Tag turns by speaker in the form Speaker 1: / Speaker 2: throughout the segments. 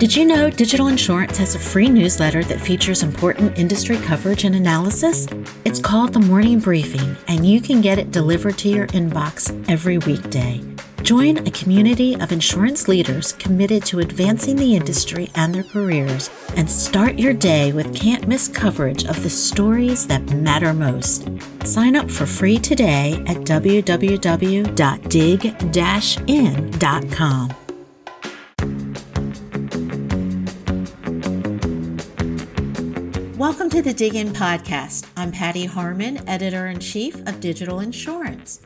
Speaker 1: Did you know Digital Insurance has a free newsletter that features important industry coverage and analysis? It's called The Morning Briefing, and you can get it delivered to your inbox every weekday. Join a community of insurance leaders committed to advancing the industry and their careers, and start your day with can't-miss coverage of the stories that matter most. Sign up for free today at www.dig-in.com. Welcome to the DIGIN Podcast. I'm Patti Harman, Editor-in-Chief of Digital Insurance.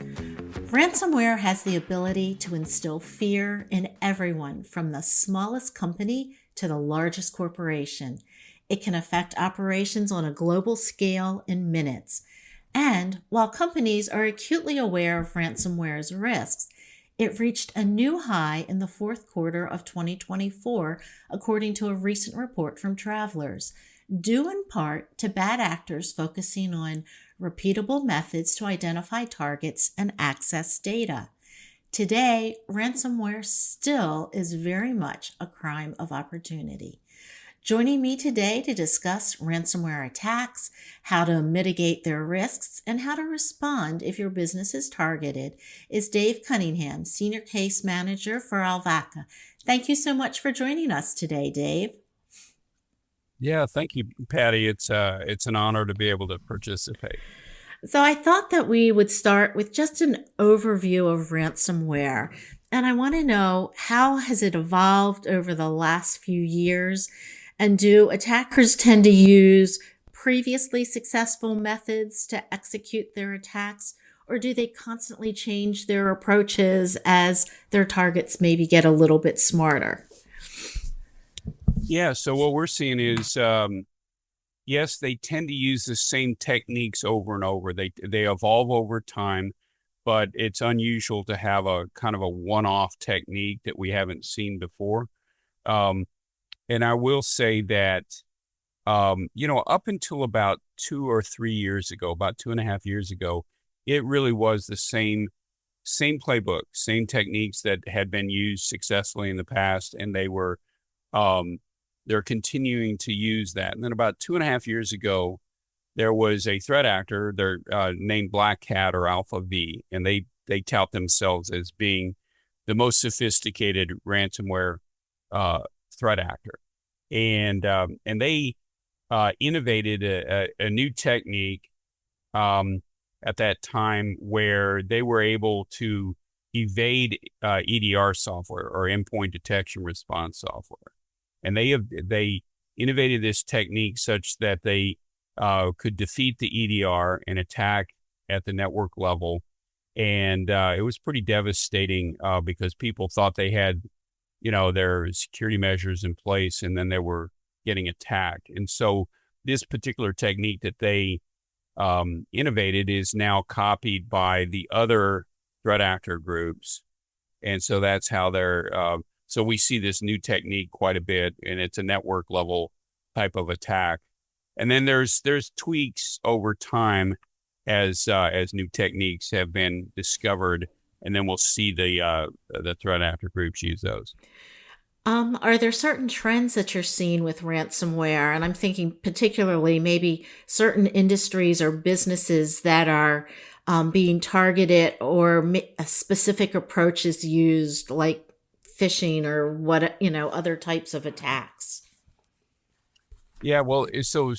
Speaker 1: Ransomware has the ability to instill fear in everyone from the smallest company to the largest corporation. It can affect operations on a global scale in minutes. And while companies are acutely aware of ransomware's risks, it reached a new high in the fourth quarter of 2024, according to a recent report from Travelers, due in part to bad actors focusing on repeatable methods to identify targets and access data. Today, ransomware still is very much a crime of opportunity. Joining me today to discuss ransomware attacks, how to mitigate their risks, and how to respond if your business is targeted is Dave Cunningham, Senior Case Manager for Alvaka. Thank you so much for joining us today, Dave.
Speaker 2: Yeah, thank you, Patti. It's an honor to be able to participate.
Speaker 1: So I thought that we would start with just an overview of ransomware. And I want to know, how has it evolved over the last few years? And do attackers tend to use previously successful methods to execute their attacks? Or do they constantly change their approaches as their targets maybe get a little bit smarter?
Speaker 2: Yeah, so what we're seeing is, yes, they tend to use the same techniques over and over. They evolve over time, but it's unusual to have a kind of a one-off technique that we haven't seen before. And I will say that, up until about 2 or 3 years ago, about 2.5 years ago, it really was the same playbook, same techniques that had been used successfully in the past, and they're continuing to use that. And then about 2.5 years ago, there was a threat actor, they're named Black Hat or Alpha V, and they tout themselves as being the most sophisticated ransomware threat actor. And they innovated a new technique at that time where they were able to evade EDR software or endpoint detection response software. And they innovated this technique such that they could defeat the EDR and attack at the network level. And it was pretty devastating because people thought they had, their security measures in place, and then they were getting attacked. And so this particular technique that they innovated is now copied by the other threat actor groups. And so that's how they're... So we see this new technique quite a bit, and it's a network level type of attack. And then there's tweaks over time as new techniques have been discovered, and then we'll see the threat actor groups use those.
Speaker 1: Are there certain trends that you're seeing with ransomware? And I'm thinking particularly maybe certain industries or businesses that are being targeted, or a specific approach is used, like phishing or other types of attacks.
Speaker 2: Yeah, well, so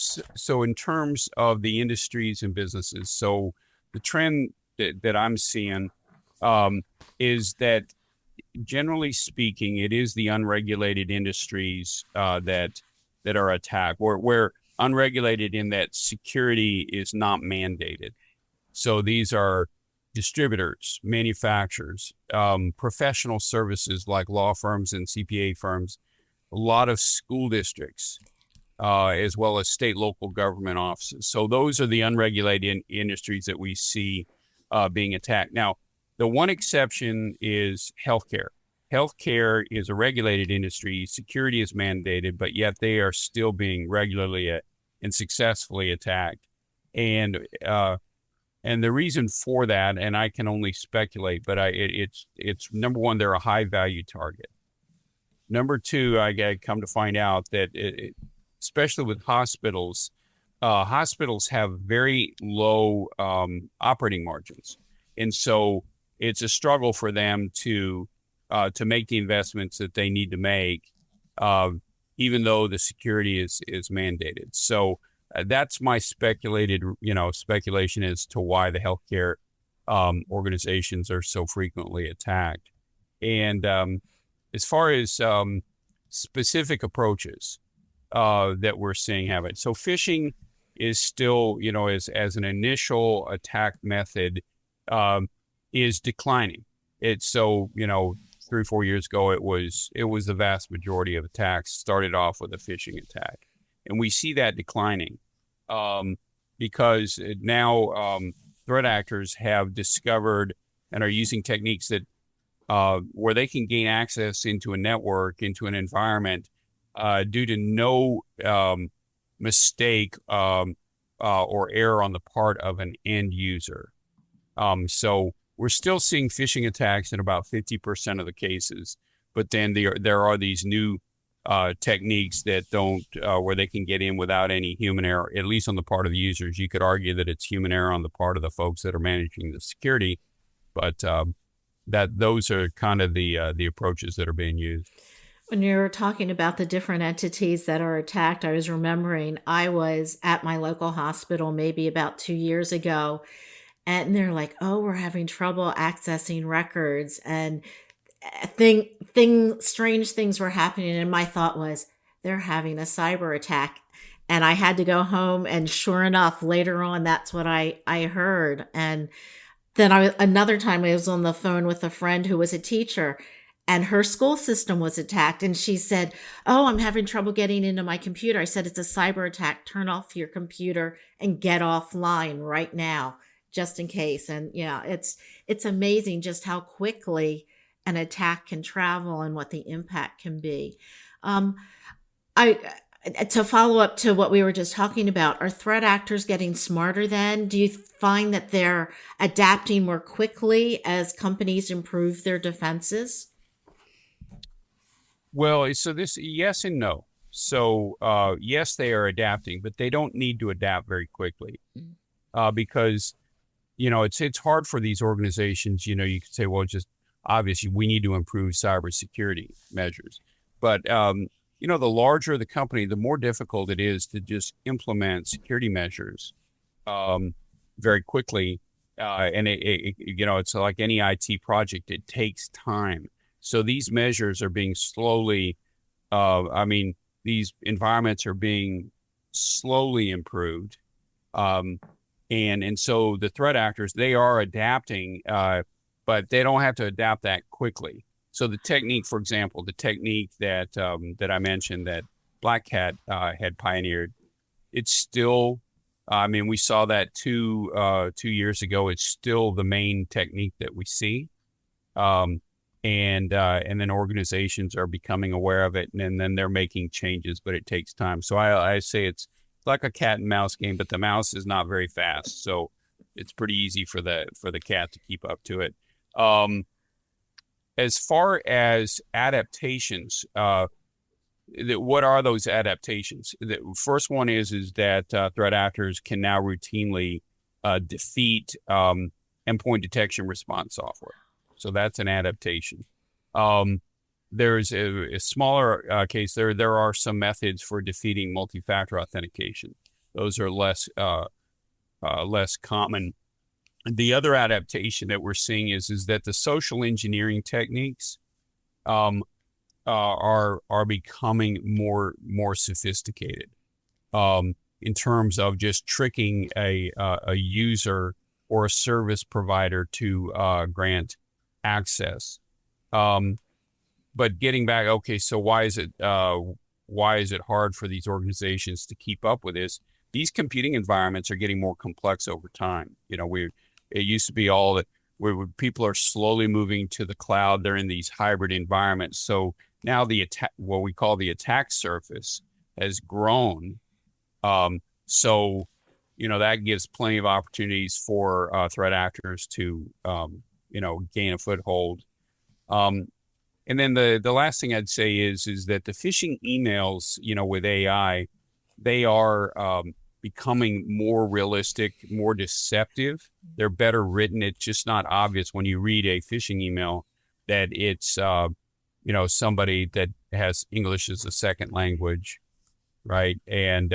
Speaker 2: in terms of the industries and businesses, so the trend that I'm seeing is that, generally speaking, it is the unregulated industries that are attacked, where unregulated in that security is not mandated. So these are distributors, manufacturers, professional services like law firms and CPA firms, a lot of school districts, as well as state, local government offices. So those are the unregulated industries that we see being attacked. Now, the one exception is healthcare. Healthcare is a regulated industry. Security is mandated, but yet they are still being regularly and successfully attacked. And the reason for that, and I can only speculate, but it's number one, they're a high value target. Number two, I come to find out that especially with hospitals, hospitals have very low operating margins, and so it's a struggle for them to make the investments that they need to make, even though the security is mandated. So that's my speculation as to why the healthcare organizations are so frequently attacked. And as far as specific approaches that we're seeing happen, so phishing is still, as an initial attack method, is declining. It's so, 3-4 years ago, it was the vast majority of attacks started off with a phishing attack, and we see that declining because now threat actors have discovered and are using techniques that where they can gain access into a network, into an environment, due to no mistake or error on the part of an end user. So we're still seeing phishing attacks in about 50% of the cases, but then there are these new techniques that don't, where they can get in without any human error, at least on the part of the users. You could argue that it's human error on the part of the folks that are managing the security, but that those are kind of the approaches that are being used.
Speaker 1: When you were talking about the different entities that are attacked, I was remembering I was at my local hospital maybe about 2 years ago, and they're like, "Oh, we're having trouble accessing records," and strange things were happening. And my thought was, they're having a cyber attack. And I had to go home, and sure enough, later on, that's what I heard. And then another time I was on the phone with a friend who was a teacher, and her school system was attacked. And she said, "Oh, I'm having trouble getting into my computer." I said, "It's a cyber attack. Turn off your computer and get offline right now, just in case." And yeah, it's amazing just how quickly an attack can travel and what the impact can be. I To follow up to what we were just talking about, are threat actors getting smarter then? Do you find that they're adapting more quickly as companies improve their defenses?
Speaker 2: Well, so this, yes and no. So yes, they are adapting, but they don't need to adapt very quickly because, it's hard for these organizations. You could say, well, just obviously we need to improve cybersecurity measures, but the larger the company, the more difficult it is to just implement security measures very quickly. And it's like any IT project, it takes time. So these measures are being slowly, these environments are being slowly improved. And so the threat actors, they are adapting, but they don't have to adapt that quickly. So the technique, for example, that I mentioned that Black Hat had pioneered, it's still, we saw that 2 years ago. It's still the main technique that we see, and then organizations are becoming aware of it, and then they're making changes, but it takes time. So I say it's like a cat and mouse game, but the mouse is not very fast, so it's pretty easy for the cat to keep up to it. As far as adaptations, what are those adaptations? The first one is that threat actors can now routinely defeat endpoint detection response software. So that's an adaptation. There's a smaller case. There are some methods for defeating multi-factor authentication. Those are less common. The other adaptation that we're seeing is that the social engineering techniques are becoming more sophisticated in terms of just tricking a user or a service provider to grant access. But getting back, okay, so why is it hard for these organizations to keep up with this? These computing environments are getting more complex over time. It used to be all that where people are slowly moving to the cloud. They're in these hybrid environments. So now what we call the attack surface has grown. So that gives plenty of opportunities for threat actors to gain a foothold. And then the last thing I'd say is that the phishing emails, with AI, they are becoming more realistic, more deceptive. They're better written. It's just not obvious when you read a phishing email that it's somebody that has English as a second language, right? And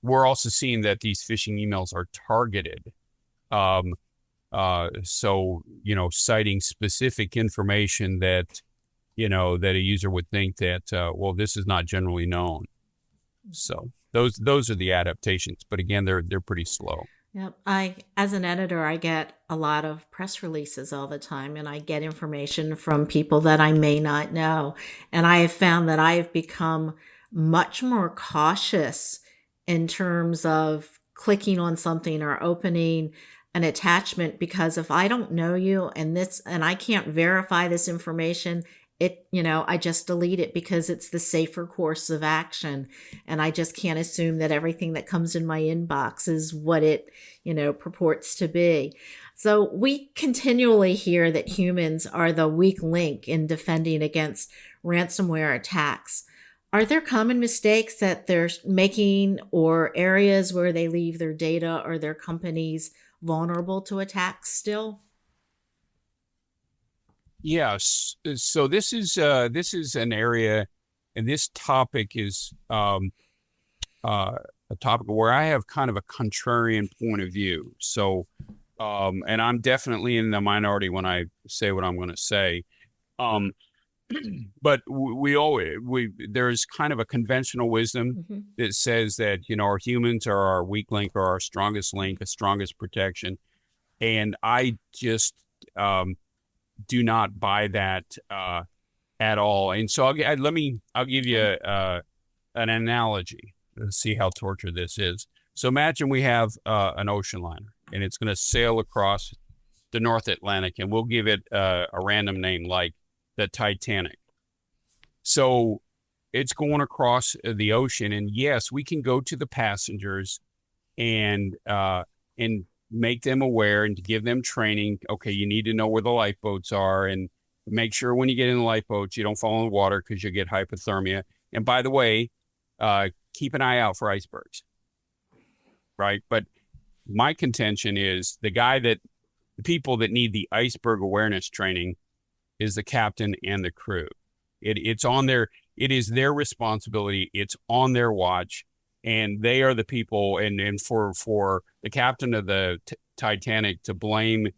Speaker 2: we're also seeing that these phishing emails are targeted. So, citing specific information that, that a user would think that, this is not generally known. So those are the adaptations, but again, they're pretty slow.
Speaker 1: Yep. As an editor, I get a lot of press releases all the time, and I get information from people that I may not know. And I have found that I have become much more cautious in terms of clicking on something or opening an attachment, because if I don't know you and I can't verify this information, I just delete it because it's the safer course of action. And I just can't assume that everything that comes in my inbox is what it, purports to be. So we continually hear that humans are the weak link in defending against ransomware attacks. Are there common mistakes that they're making, or areas where they leave their data or their companies vulnerable to attacks still?
Speaker 2: Yes. So this is an area, and this topic is a topic where I have kind of a contrarian point of view. So, and I'm definitely in the minority when I say what I'm going to say. But there's kind of a conventional wisdom that says that, our humans are our weak link or our strongest link, the strongest protection. And I just do not buy that at all. And so I'll give you an analogy to see how tortured this is. So imagine we have an ocean liner, and it's going to sail across the North Atlantic, and we'll give it a random name like the Titanic. So it's going across the ocean, and yes, we can go to the passengers and make them aware and to give them training. Okay, you need to know where the lifeboats are, and make sure when you get in the lifeboats, you don't fall in the water because you'll get hypothermia. And by the way, keep an eye out for icebergs, right? But my contention is the people that need the iceberg awareness training is the captain and the crew. It is their responsibility. It's on their watch, and they are the people. And for the captain of the Titanic to blame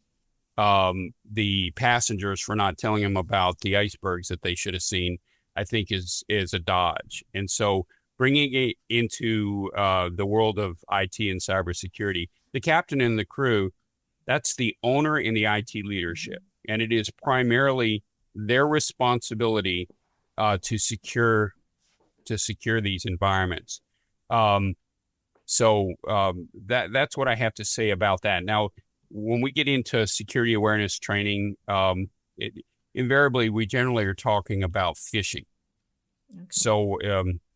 Speaker 2: the passengers for not telling them about the icebergs that they should have seen, I think is a dodge. And so bringing it into the world of IT and cybersecurity, the captain and the crew, that's the owner and the IT leadership. And it is primarily their responsibility to secure these environments. So that's what I have to say about that. Now, when we get into security awareness training, invariably we generally are talking about phishing. Okay. So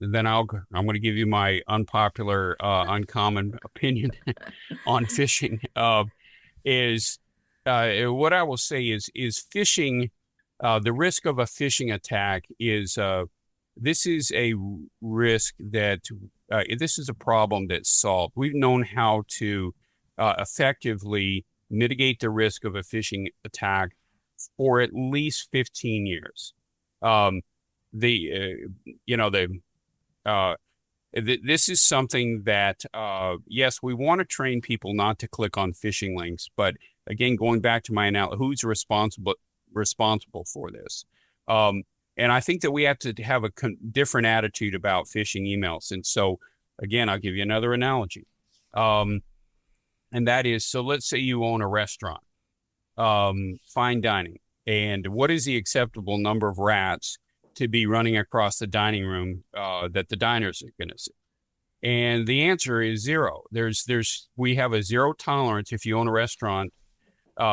Speaker 2: then I'm going to give you my unpopular, uncommon opinion on phishing. What I will say is phishing. The risk of a phishing attack is this is a risk that this is a problem that's solved. We've known how to effectively mitigate the risk of a phishing attack for at least 15 years. This is something that, yes, we want to train people not to click on phishing links, but again, going back to my analogy, who's responsible for this? And I think that we have to have a different attitude about phishing emails. And so, again, I'll give you another analogy. And that is, so let's say you own a restaurant, fine dining. And what is the acceptable number of rats to be running across the dining room that the diners are going to see? And the answer is 0. We have a 0 tolerance if you own a restaurant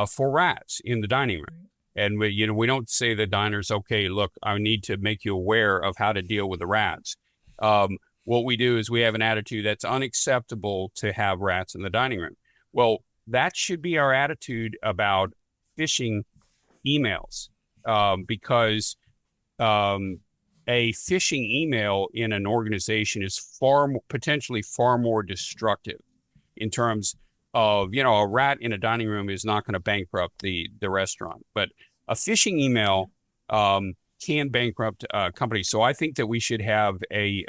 Speaker 2: for rats in the dining room. And we don't say to the diners, okay, look, I need to make you aware of how to deal with the rats. What we do is we have an attitude that's unacceptable to have rats in the dining room. Well, that should be our attitude about phishing emails. because a phishing email in an organization is potentially far more destructive in terms of, a rat in a dining room is not going to bankrupt the restaurant, but a phishing email can bankrupt a company. So I think that we should have a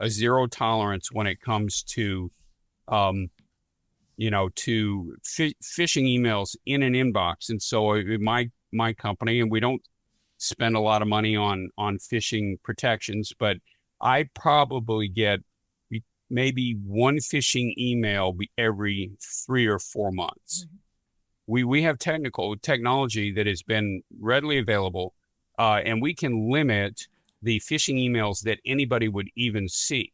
Speaker 2: zero tolerance when it comes to, to phishing emails in an inbox. And so my company, and we don't spend a lot of money on phishing protections, but I probably get maybe one phishing email every 3 or 4 months. Mm-hmm. We have technology that has been readily available, and we can limit the phishing emails that anybody would even see,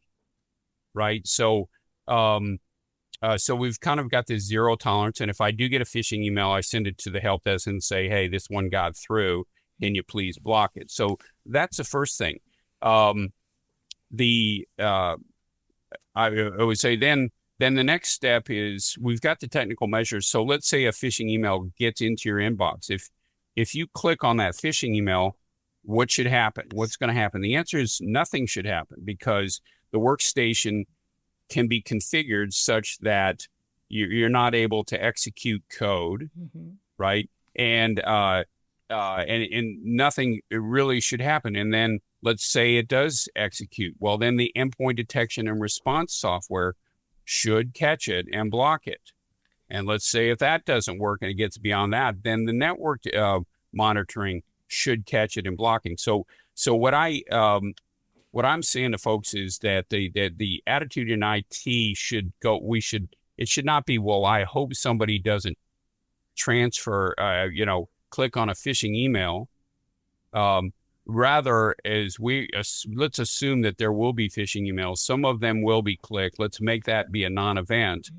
Speaker 2: right? So, so we've kind of got this zero tolerance, and if I do get a phishing email, I send it to the help desk and say, hey, this one got through. Can you please block it? So that's the first thing. I would say then the next step is we've got the technical measures. So let's say a phishing email gets into your inbox. If you click on that phishing email, what should happen? What's going to happen? The answer is nothing should happen, because the workstation can be configured such that you're not able to execute code, mm-hmm. right? And nothing really should happen. And then let's say it does execute. Well, then the endpoint detection and response software should catch it and block it. And let's say if that doesn't work and it gets beyond that, then the network monitoring should catch it and blocking. So what I'm saying to folks is that the attitude in IT should go. It should not be, well, I hope somebody doesn't transfer, click on a phishing email. Rather, let's assume that there will be phishing emails. Some of them will be clicked. Let's make that be a non-event,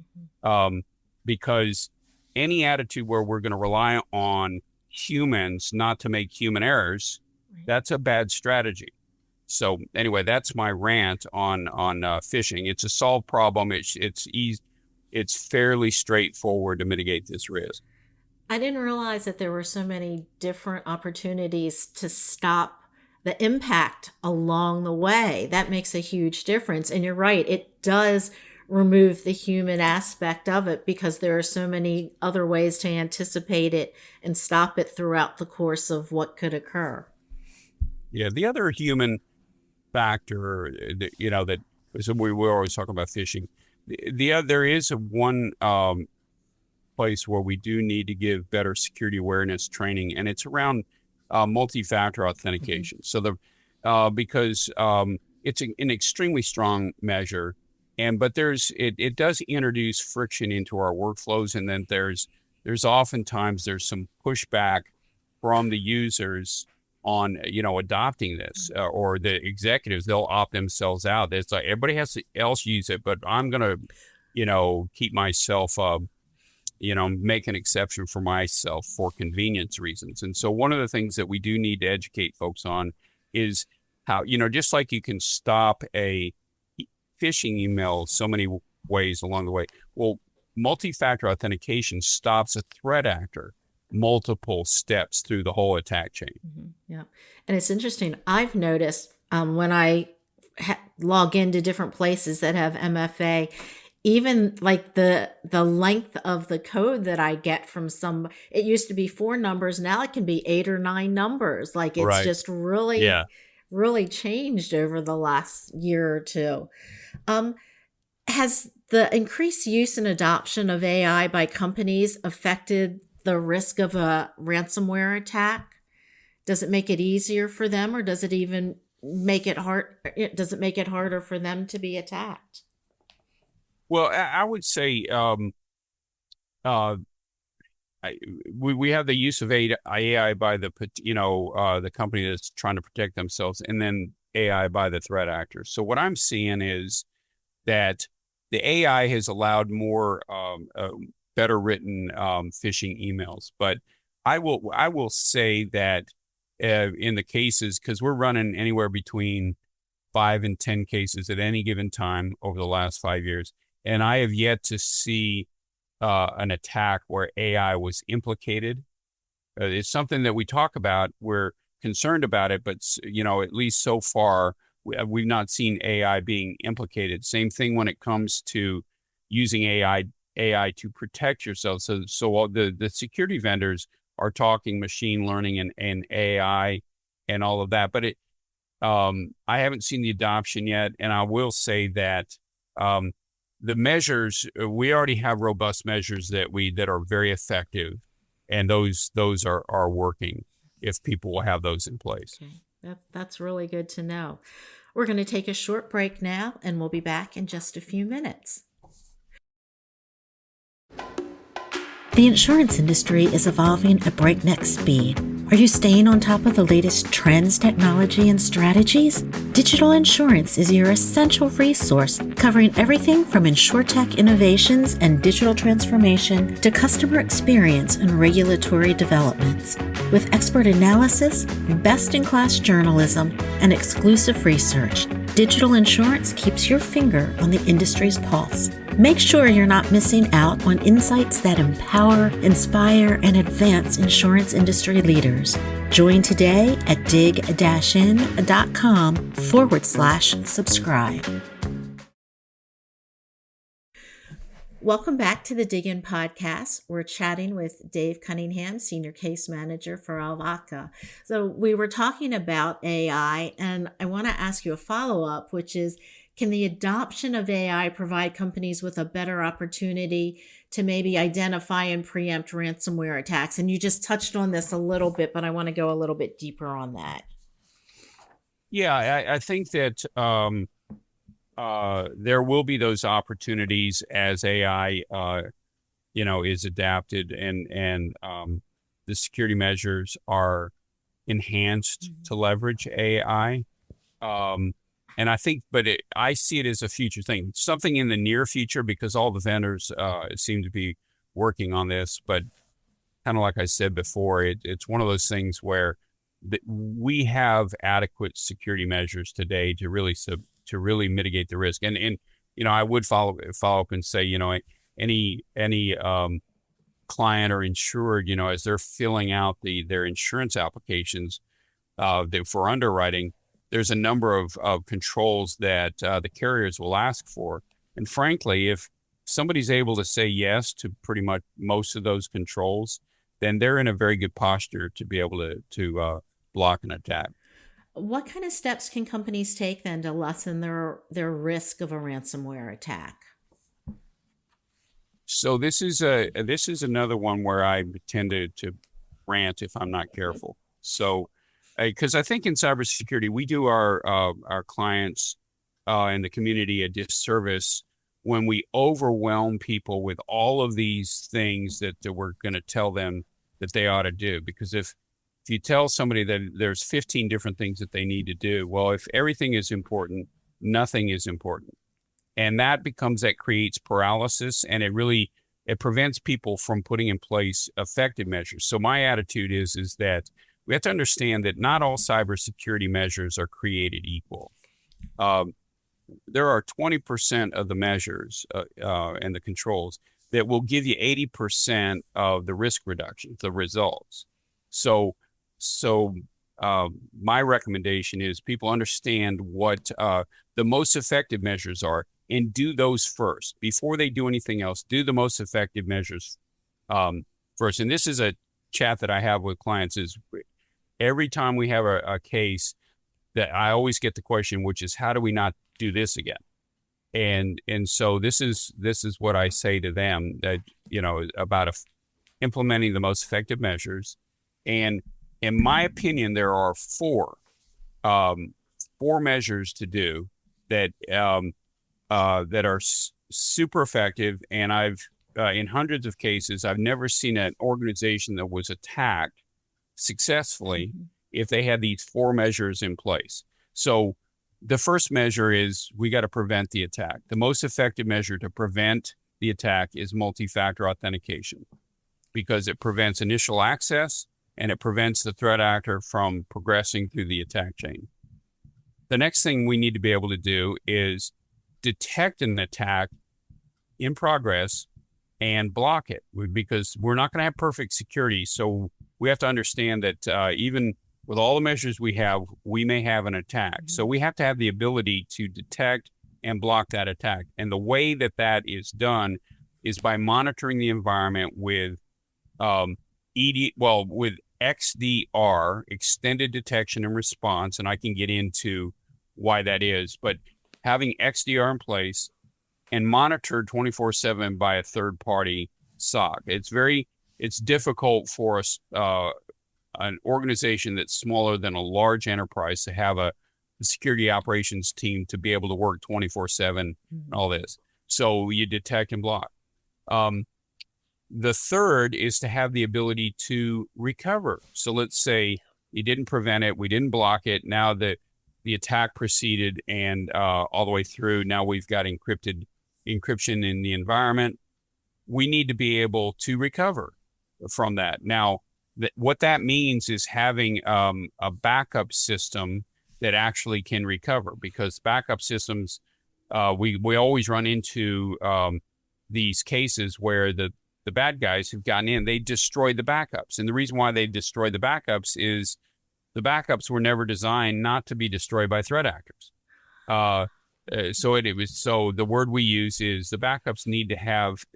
Speaker 2: because any attitude where we're going to rely on humans not to make human errors, that's a bad strategy. So anyway, that's my rant on phishing. It's a solved problem. It's easy. It's fairly straightforward to mitigate this risk.
Speaker 1: I didn't realize that there were so many different opportunities to stop the impact along the way. That makes a huge difference. And you're right, it does remove the human aspect of it, because there are so many other ways to anticipate it and stop it throughout the course of what could occur.
Speaker 2: Yeah, the other human factor, that we were always talking about phishing. There is one place where we do need to give better security awareness training, and it's around multi-factor authentication. Mm-hmm. So because it's an extremely strong measure, but it does introduce friction into our workflows, and then there's oftentimes some pushback from the users on adopting this, or the executives, they'll opt themselves out. It's like everybody else use it, but I'm gonna keep myself make an exception for myself for convenience reasons. And so one of the things that we do need to educate folks on is how, just like you can stop a phishing email so many ways along the way. Well, multi-factor authentication stops a threat actor multiple steps through the whole attack chain.
Speaker 1: Mm-hmm. Yeah. And it's interesting. I've noticed when I log into different places that have MFA, even like the length of the code that I get from it used to be 4 numbers. Now it can be 8 or 9 numbers. Like it's just really, really changed over the last year or two. Has the increased use and adoption of AI by companies affected the risk of a ransomware attack? Does it make it easier for them, or does it even make it hard? Does it make it harder for them to be attacked?
Speaker 2: Well, I would say we have the use of AI by the company that's trying to protect themselves, and then AI by the threat actors. So what I'm seeing is that the AI has allowed more better written phishing emails, but I will say that in the cases, because we're running anywhere between 5 and 10 cases at any given time over the last 5 years. And I have yet to see an attack where AI was implicated it's something that we talk about. We're concerned about it, but at least so far, we've not seen AI being implicated. Same thing when it comes to using AI to protect yourself. So all the security vendors are talking machine learning and AI and all of that, but I haven't seen the adoption yet. And I will say that the measures, we already have robust measures that are very effective, and those are working if people will have those in place.
Speaker 1: Okay. That's really good to know. We're going to take a short break now, and we'll be back in just a few minutes. The insurance industry is evolving at breakneck speed. Are you staying on top of the latest trends, technology, and strategies? Digital Insurance is your essential resource covering everything from insurtech innovations and digital transformation to customer experience and regulatory developments. With expert analysis, best-in-class journalism, and exclusive research, Digital Insurance keeps your finger on the industry's pulse. Make sure you're not missing out on insights that empower, inspire, and advance insurance industry leaders. Join today at dig-in.com/subscribe. Welcome back to the DIGIN Podcast. We're chatting with Dave Cunningham, Senior Case Manager for Alvaka. So we were talking about AI, and I want to ask you a follow-up, which is, can the adoption of AI provide companies with a better opportunity to maybe identify and preempt ransomware attacks? And you just touched on this a little bit, but I want to go a little bit deeper on that.
Speaker 2: Yeah, I think that there will be those opportunities as AI, is adapted and the security measures are enhanced to leverage AI. And I think, I see it as a future thing, something in the near future, because all the vendors seem to be working on this. But kind of like I said before, it's one of those things where we have adequate security measures today to really mitigate the risk. And I would follow up and say, any client or insured, as they're filling out their insurance applications for underwriting, there's a number of controls that the carriers will ask for. And frankly, if somebody's able to say yes to pretty much most of those controls, then they're in a very good posture to be able to block an attack.
Speaker 1: What kind of steps can companies take then to lessen their risk of a ransomware attack?
Speaker 2: So this is another one where I tend to rant if I'm not careful. So, because I think in cybersecurity we do our clients and the community a disservice when we overwhelm people with all of these things that we're going to tell them that they ought to do. Because if you tell somebody that there's 15 different things that they need to do, well, if everything is important, nothing is important. And that creates paralysis, and it prevents people from putting in place effective measures. So my attitude is that we have to understand that not all cybersecurity measures are created equal. There are 20% of the measures and the controls that will give you 80% of the risk reduction, the results. So my recommendation is people understand what the most effective measures are and do those first. Before they do anything else, do the most effective measures first. And this is a chat that I have with clients is every time we have a case that I always get the question, which is, how do we not do this again? And so this is what I say to them, that, about implementing the most effective measures. And in my opinion, there are four measures to do that are super effective. And I've in hundreds of cases, I've never seen an organization that was attacked successfully if they had these four measures in place. So the first measure is we got to prevent the attack. The most effective measure to prevent the attack is multi-factor authentication, because it prevents initial access and it prevents the threat actor from progressing through the attack chain. The next thing we need to be able to do is detect an attack in progress and block it, because we're not going to have perfect security. So we have to understand that even with all the measures we have, we may have an attack. So we have to have the ability to detect and block that attack. And the way that that is done is by monitoring the environment with with XDR, extended detection and response, and I can get into why that is, but having XDR in place and monitored 24/7 by a third party SOC. It's difficult for us, an organization that's smaller than a large enterprise, to have a security operations team to be able to work 24/7 and all this. So you detect and block. The third is to have the ability to recover. So let's say you didn't prevent it, we didn't block it. Now the attack proceeded and all the way through. Now we've got encryption in the environment. We need to be able to recover from that. Now, what that means is having a backup system that actually can recover, because backup systems, we always run into these cases where the bad guys who've gotten in, they destroy the backups. And the reason why they destroy the backups is the backups were never designed not to be destroyed by threat actors. So the word we use is the backups need to have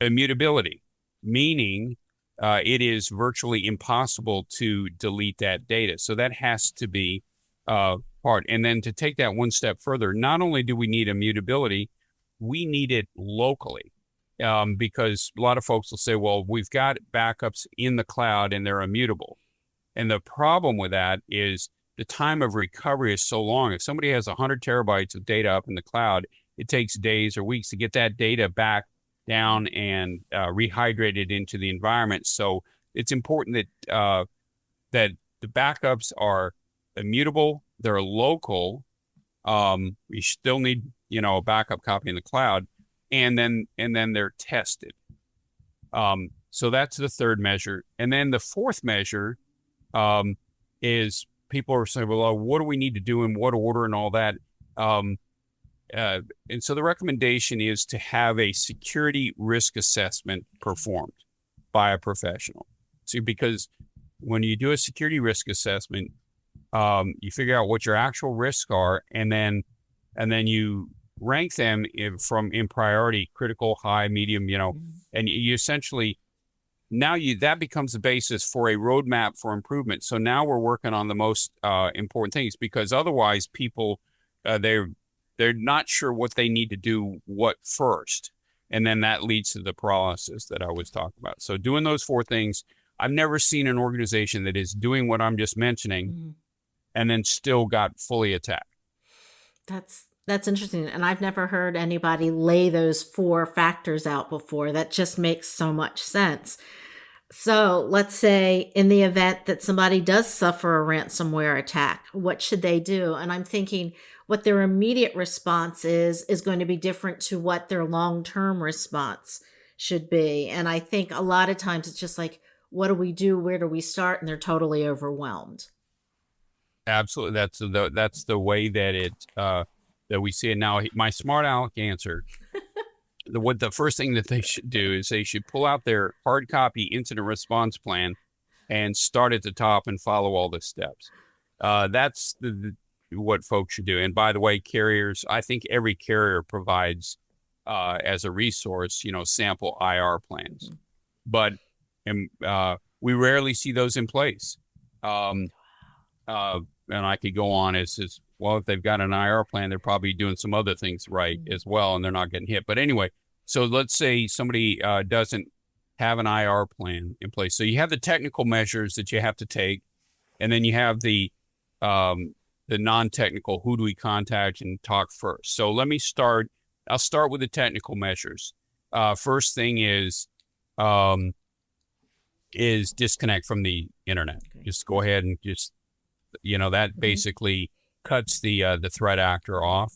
Speaker 2: immutability, meaning it is virtually impossible to delete that data. So that has to be part. And then to take that one step further, not only do we need immutability, we need it locally. Because a lot of folks will say, well, we've got backups in the cloud and they're immutable. And the problem with that is the time of recovery is so long. If somebody has 100 terabytes of data up in the cloud, it takes days or weeks to get that data back down and rehydrated into the environment. So it's important that that the backups are immutable, they're local. We still need, a backup copy in the cloud. And then they're tested. So that's the third measure. And then the fourth measure is people are saying, well, what do we need to do in what order and all that? And so the recommendation is to have a security risk assessment performed by a professional. See, because when you do a security risk assessment, you figure out what your actual risks are, and then you rank them in priority, critical, high, medium, and you essentially, that becomes the basis for a roadmap for improvement. So now we're working on the most important things, because otherwise people, they're not sure what they need to do what first. And then that leads to the paralysis that I was talking about. So doing those four things, I've never seen an organization that is doing what I'm just mentioning and then still got fully attacked.
Speaker 1: That's interesting. And I've never heard anybody lay those four factors out before. That just makes so much sense. So let's say in the event that somebody does suffer a ransomware attack, what should they do? And I'm thinking what their immediate response is going to be different to what their long-term response should be. And I think a lot of times it's just like, what do we do? Where do we start? And they're totally overwhelmed.
Speaker 2: Absolutely. That's the way that that we see it now. My smart aleck answer, the first thing that they should do is they should pull out their hard copy incident response plan and start at the top and follow all the steps. That's what folks should do. And by the way, carriers, I think every carrier provides as a resource, sample IR plans, but we rarely see those in place. And I could go on as well, if they've got an IR plan, they're probably doing some other things right as well, and they're not getting hit. But anyway, so let's say somebody doesn't have an IR plan in place. So you have the technical measures that you have to take, and then you have the non-technical, who do we contact and talk first. So I'll start with the technical measures. First thing is disconnect from the internet. Okay. Just go ahead and that basically cuts the threat actor off.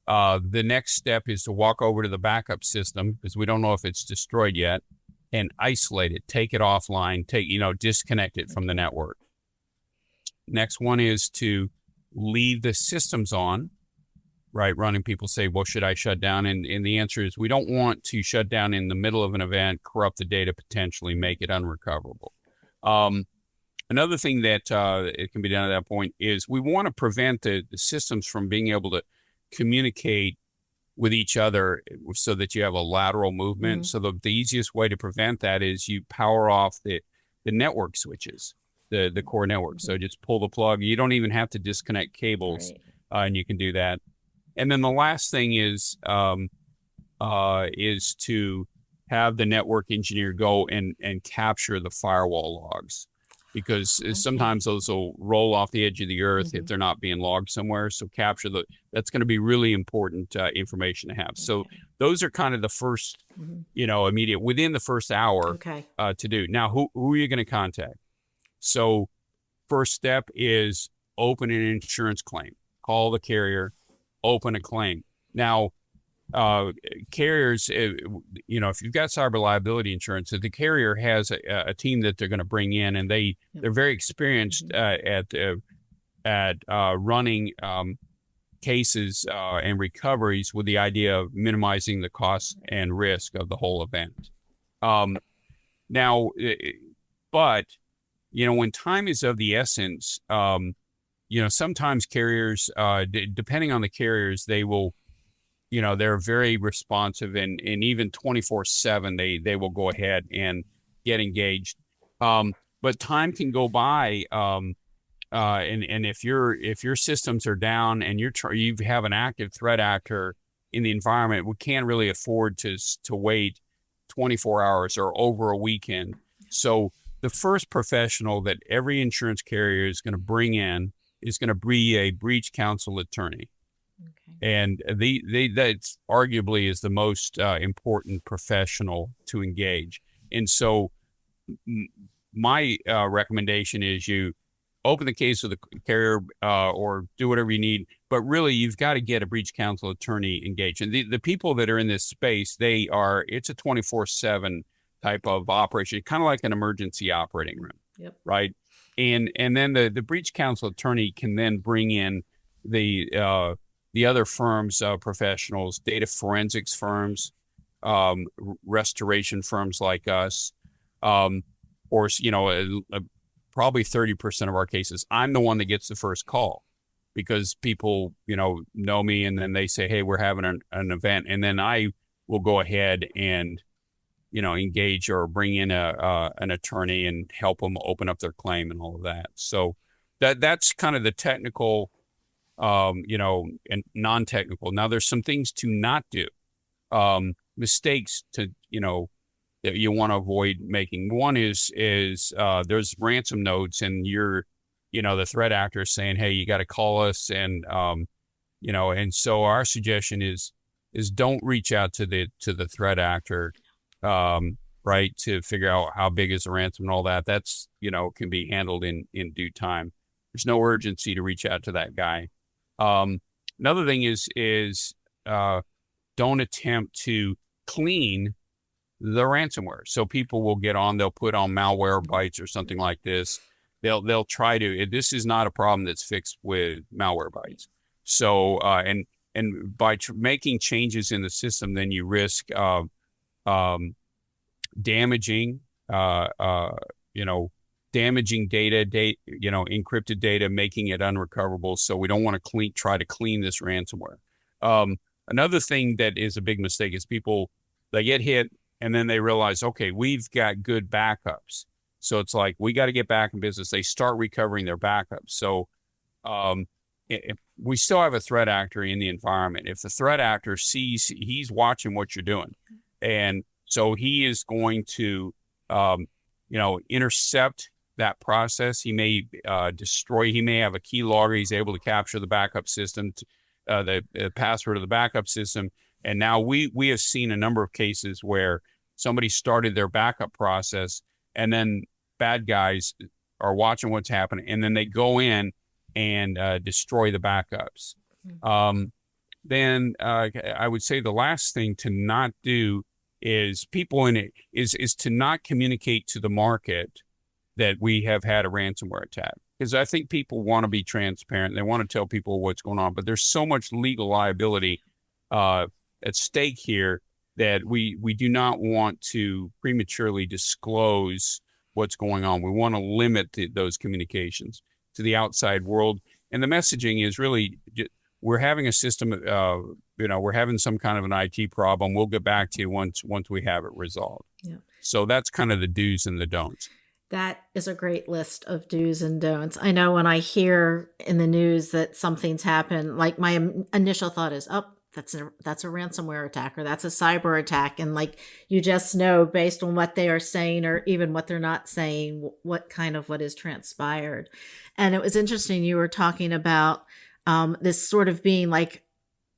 Speaker 2: The next step is to walk over to the backup system, because we don't know if it's destroyed yet, and isolate it, take it offline, disconnect it from the network. Next one is to leave the systems on, right? Running. People say, well, should I shut down? And the answer is we don't want to shut down in the middle of an event, corrupt the data, potentially make it unrecoverable. Another thing that it can be done at that point is we want to prevent the systems from being able to communicate with each other so that you have a lateral movement. So the easiest way to prevent that is you power off the network switches, the core network. So just pull the plug. You don't even have to disconnect cables, and you can do that. And then the last thing is to have the network engineer go and capture the firewall logs, because sometimes those will roll off the edge of the earth if they're not being logged somewhere. So capture that's going to be really important information to have. So those are kind of the first, immediate within the first hour to do. Now, who are you going to contact? So first step is open an insurance claim. Call the carrier, open a claim. Now, carriers, if you've got cyber liability insurance, the carrier has a team that they're going to bring in, and they're very experienced at running cases and recoveries with the idea of minimizing the cost and risk of the whole event. Now, but when time is of the essence, sometimes carriers, depending on the carriers, they will. They're very responsive, and even 24/7, they will go ahead and get engaged. But time can go by, and if your systems are down and you have an active threat actor in the environment, we can't really afford to wait 24 hours or over a weekend. So the first professional that every insurance carrier is going to bring in is going to be a breach counsel attorney. And that's arguably is the most important professional to engage. And so my recommendation is you open the case with the carrier or do whatever you need, but really you've got to get a breach counsel attorney engaged. And the people that are in this space, it's a 24/7 type of operation, kind of like an emergency operating room, right? And then the breach counsel attorney can then bring in the other firms, professionals, data forensics firms, restoration firms like us, or probably 30% of our cases, I'm the one that gets the first call because people, know me, and then they say, hey, we're having an event, and then I will go ahead and, engage or bring in an attorney and help them open up their claim and all of that. So that's kind of the technical. And non-technical. Now there's some things to not do, mistakes that you want to avoid making. One is there's ransom notes, and the threat actor is saying, hey, you got to call us. And, and so our suggestion is don't reach out to the threat actor, right. To figure out how big is the ransom and all that. That's, can be handled in due time. There's no urgency to reach out to that guy. Another thing is don't attempt to clean the ransomware. So people will get on, they'll put on malware bytes or something like this. They'll try to, this is not a problem that's fixed with malware bytes. So, and by making changes in the system, then you risk, damaging, damaging data, encrypted data, making it unrecoverable. So we don't want to try to clean this ransomware. Another thing that is a big mistake is people, they get hit and then they realize, okay, we've got good backups. So it's like, we got to get back in business. They start recovering their backups. So we still have a threat actor in the environment. If the threat actor sees, he's watching what you're doing. And so he is going to, intercept that process. He may destroy, he may have a key logger. He's able to capture the backup system, the password of the backup system. And now we have seen a number of cases where somebody started their backup process and then bad guys are watching what's happening. And then they go in and destroy the backups. Then I would say the last thing to not do is to not communicate to the market that we have had a ransomware attack. Because I think people want to be transparent. They want to tell people what's going on, but there's so much legal liability at stake here that we do not want to prematurely disclose what's going on. We want to limit those communications to the outside world. And the messaging is really, we're having a system, we're having some kind of an IT problem. We'll get back to you once we have it resolved. Yeah. So that's kind of the do's and the don'ts.
Speaker 1: That is a great list of do's and don'ts. I know when I hear in the news that something's happened, like my initial thought is, oh, that's a ransomware attack, or that's a cyber attack. And like, you just know based on what they are saying, or even what they're not saying, what is transpired. And it was interesting. You were talking about this sort of being like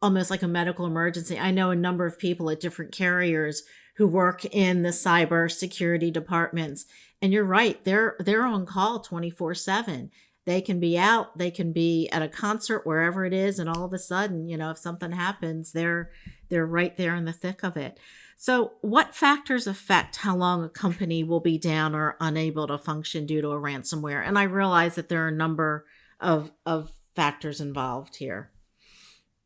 Speaker 1: almost like a medical emergency. I know a number of people at different carriers who work in the cyber security departments. And you're right, they're on call 24/7. They can be out, they can be at a concert, wherever it is, and all of a sudden, if something happens, they're right there in the thick of it. So what factors affect how long a company will be down or unable to function due to a ransomware? And I realize that there are a number of factors involved here.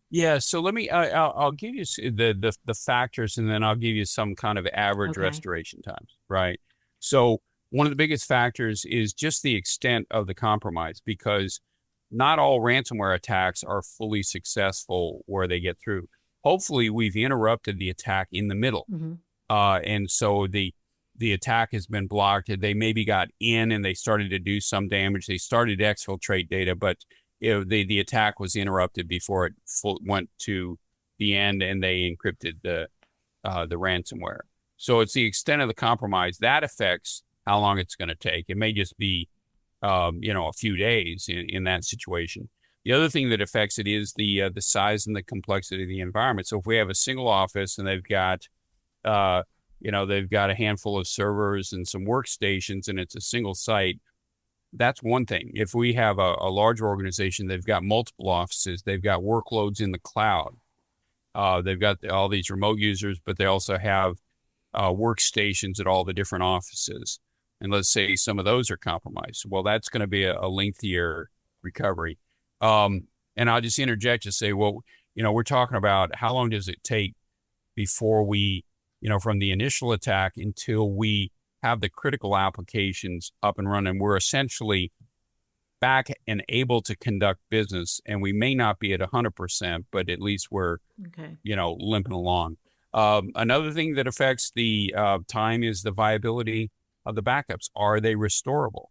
Speaker 2: Yeah, so let me, I'll give you the factors, and then I'll give you some kind of average restoration times, right? So one of the biggest factors is just the extent of the compromise, because not all ransomware attacks are fully successful where they get through. Hopefully we've interrupted the attack in the middle. Mm-hmm. And so the attack has been blocked. They maybe got in and they started to do some damage. They started to exfiltrate data, but the attack was interrupted before it went to the end, and they encrypted the ransomware. So it's the extent of the compromise that affects how long it's going to take. It may just be, a few days in that situation. The other thing that affects it is the size and the complexity of the environment. So if we have a single office and they've got a handful of servers and some workstations, and it's a single site, that's one thing. If we have a large organization, they've got multiple offices, they've got workloads in the cloud, they've got all these remote users, but they also have workstations at all the different offices. And let's say some of those are compromised. Well, that's going to be a lengthier recovery. And I'll just interject to say, well, we're talking about how long does it take before we, from the initial attack until we have the critical applications up and running. We're essentially back and able to conduct business, and we may not be at 100%, but at least we're, limping along. Another thing that affects the time is the viability of the backups. Are they restorable?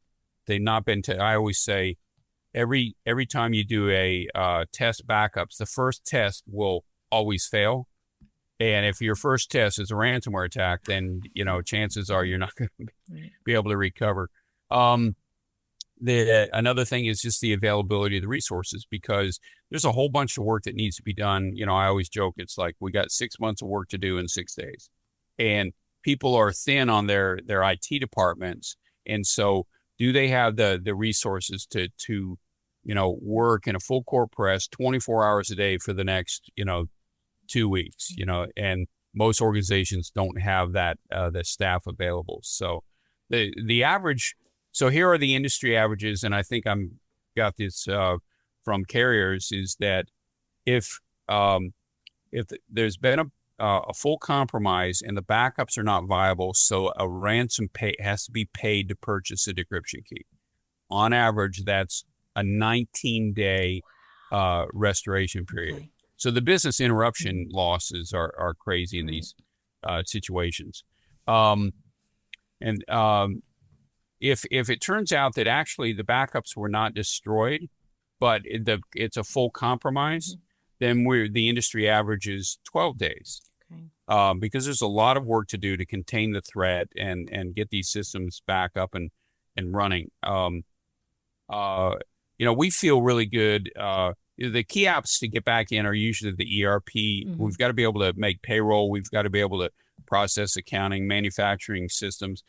Speaker 2: They've not been. I always say, every time you do a test backups, the first test will always fail. And if your first test is a ransomware attack, then, chances are you're not going to be able to recover. Another thing is just the availability of the resources, because there's a whole bunch of work that needs to be done. I always joke, it's like we got 6 months of work to do in 6 days, and people are thin on their IT departments. And so do they have the resources to work in a full court press 24 hours a day for the next, 2 weeks, and most organizations don't have that, the staff available. So the average, so here are the industry averages. And I think got this, from carriers, is that if there's been a full compromise and the backups are not viable, so a ransom has to be paid to purchase a decryption key. On average, that's a 19-day, restoration period. Okay. So the business interruption losses are crazy in these situations. If it turns out that actually the backups were not destroyed, but it's a full compromise, then the industry average is 12 days. Okay. Because there's a lot of work to do to contain the threat and get these systems back up and running. We feel really good. The key apps to get back in are usually the ERP. Mm-hmm. We've got to be able to make payroll. We've got to be able to process accounting, manufacturing systems.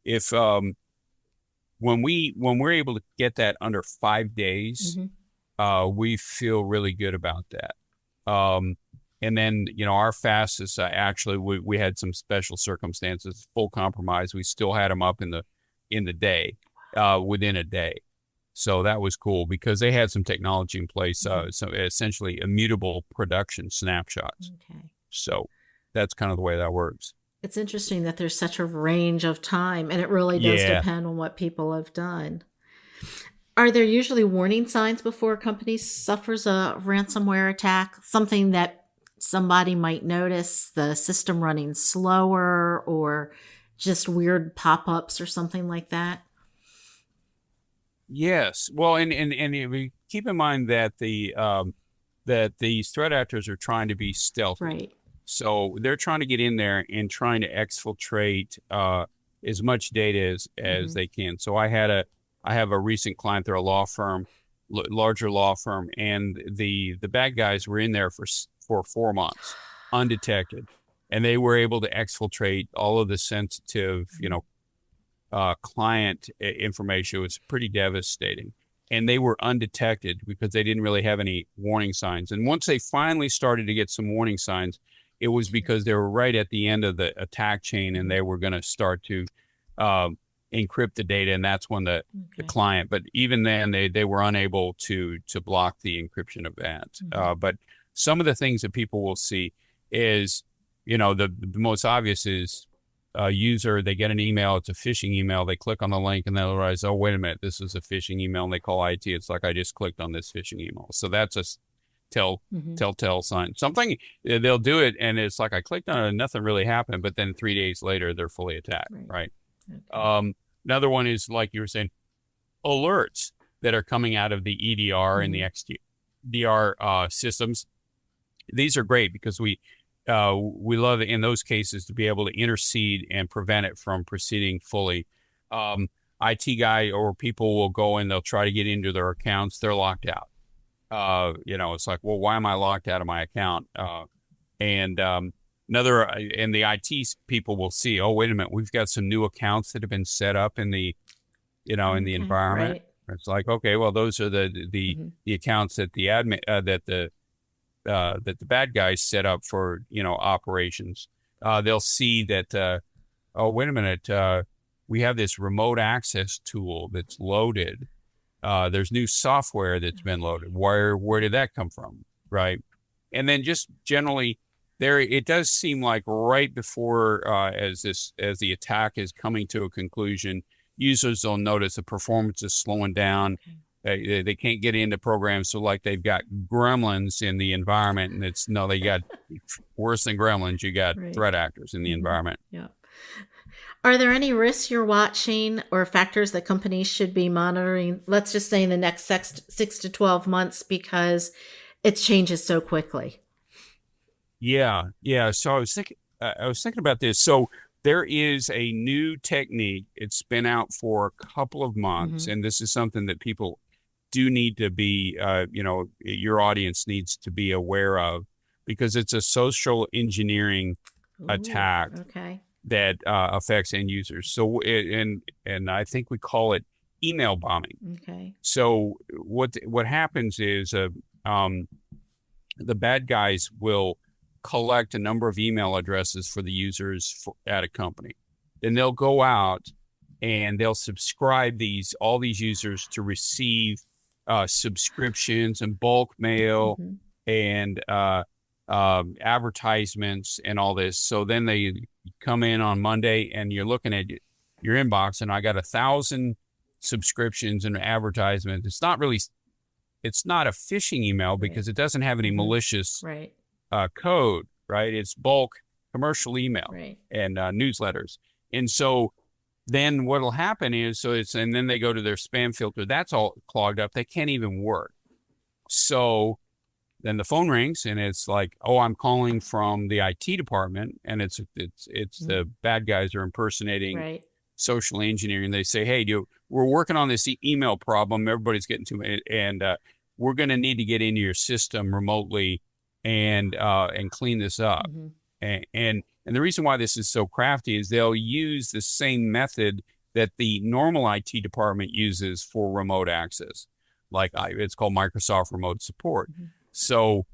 Speaker 2: If when we're able to get that under 5 days, we feel really good about that. And then our fastest, actually we had some special circumstances, full compromise. We still had them up in the day, within a day. So that was cool because they had some technology in place, so essentially immutable production snapshots. Okay. So that's kind of the way that works.
Speaker 1: It's interesting that there's such a range of time, and it really does
Speaker 2: Yeah.
Speaker 1: depend on what people have done. Are there usually warning signs before a company suffers a ransomware attack? Something that somebody might notice, the system running slower or just weird pop-ups or something like that?
Speaker 2: Yes. Well, and we keep in mind that that these threat actors are trying to be stealthy.
Speaker 1: Right.
Speaker 2: So they're trying to get in there and trying to exfiltrate as much data as they can. So I have a recent client. They're a law firm, larger law firm, and the bad guys were in there for 4 months, undetected, and they were able to exfiltrate all of the sensitive, client information. It was pretty devastating. And they were undetected because they didn't really have any warning signs. And once they finally started to get some warning signs, it was because they were right at the end of the attack chain and they were going to start to encrypt the data. And that's when the client, but even then they were unable to block the encryption of that. But some of the things that people will see is, the most obvious is user, they get an email, it's a phishing email, they click on the link and they'll realize, oh, wait a minute, this is a phishing email, and they call IT. It's like, I just clicked on this phishing email. So that's a telltale sign. Something, they'll do it and it's like, I clicked on it and nothing really happened, but then 3 days later, they're fully attacked, right? Okay. Another one is, like you were saying, alerts that are coming out of the EDR and the XDR systems. These are great because we love in those cases to be able to intercede and prevent it from proceeding fully. IT guy or people will go and they'll try to get into their accounts. They're locked out. It's like, well, why am I locked out of my account? And the IT people will see, oh, wait a minute, we've got some new accounts that have been set up in the, in the environment. Right. It's like, okay, well, those are the accounts that the admin, that the bad guys set up for, operations. They'll see that, oh, wait a minute, we have this remote access tool that's loaded. There's new software that's been loaded. Where did that come from? Right. And then just generally it does seem like right before, as the attack is coming to a conclusion, users will notice the performance is slowing down. They can't get into programs. So like they've got gremlins in the environment, and they got worse than gremlins. You got threat actors in the environment.
Speaker 1: Yeah. Are there any risks you're watching or factors that companies should be monitoring, let's just say in the next 6 to 12 months, because it changes so quickly?
Speaker 2: Yeah. So I was thinking about this. So there is a new technique. It's been out for a couple of months, and this is something that people do need to be, your audience needs to be aware of, because it's a social engineering attack that affects end users. So, and I think we call it email bombing. Okay. So what happens is the bad guys will collect a number of email addresses for the users at a company. Then they'll go out and they'll subscribe all these users to receive subscriptions and bulk mail and advertisements and all this. So then they come in on Monday and you're looking at your inbox, and I got 1,000 subscriptions and advertisements. It's not a phishing email because it doesn't have any malicious code, right? It's bulk commercial email and newsletters. And so then what'll happen is, and then they go to their spam filter. That's all clogged up. They can't even work. So then the phone rings and it's like, oh, I'm calling from the IT department, and it's the bad guys are impersonating social engineering. They say, hey, we're working on this email problem. Everybody's getting to it, and we're going to need to get into your system remotely and clean this up. And the reason why this is so crafty is they'll use the same method that the normal IT department uses for remote access. Like it's called Microsoft Remote Support. So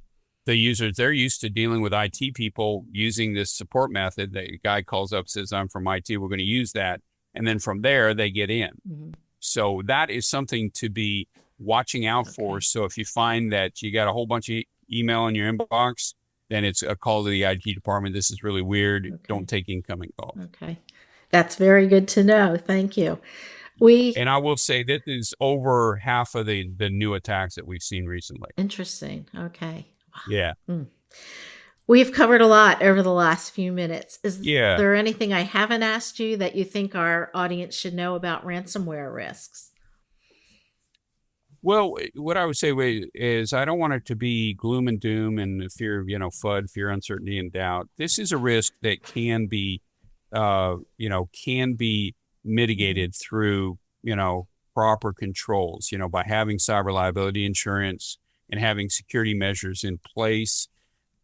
Speaker 2: the users, they're used to dealing with IT people using this support method. The guy calls up, says, I'm from IT, we're going to use that. And then from there, they get in. So that is something to be watching out for. So if you find that you got a whole bunch of email in your inbox, then it's a call to the IT department. This is really weird.
Speaker 1: Okay.
Speaker 2: Don't take incoming calls.
Speaker 1: Okay. That's very good to know. Thank you.
Speaker 2: And I will say this is over half of the new attacks that we've seen recently.
Speaker 1: Interesting. Okay. Wow.
Speaker 2: Yeah.
Speaker 1: We've covered a lot over the last few minutes. Is
Speaker 2: Yeah.
Speaker 1: there anything I haven't asked you that you think our audience should know about ransomware risks?
Speaker 2: Well, what I would say is I don't want it to be gloom and doom and fear, FUD, fear, uncertainty, and doubt. This is a risk that can be, mitigated through, proper controls, by having cyber liability insurance and having security measures in place.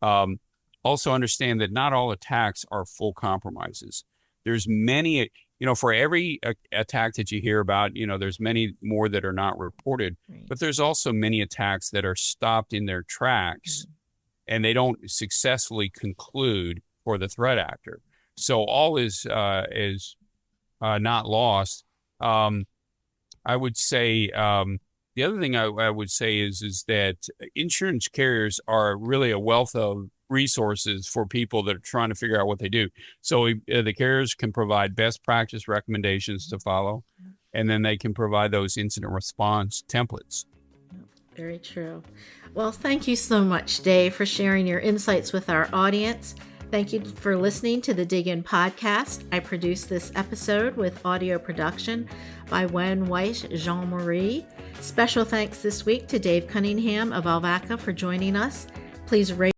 Speaker 2: Also understand that not all attacks are full compromises. There's many, for every attack that you hear about, there's many more that are not reported,
Speaker 1: Right.
Speaker 2: but there's also many attacks that are stopped in their tracks and they don't successfully conclude for the threat actor. So all is not lost. I would say, the other thing I would say is that insurance carriers are really a wealth of resources for people that are trying to figure out what they do. So the carriers can provide best practice recommendations to follow, and then they can provide those incident response templates.
Speaker 1: Very true. Well, thank you so much, Dave, for sharing your insights with our audience. Thank you for listening to the DIGIN Podcast. I produced this episode with audio production by Wen Weiss Jean-Marie. Special thanks this week to Dave Cunningham of Alvaka for joining us. Please rate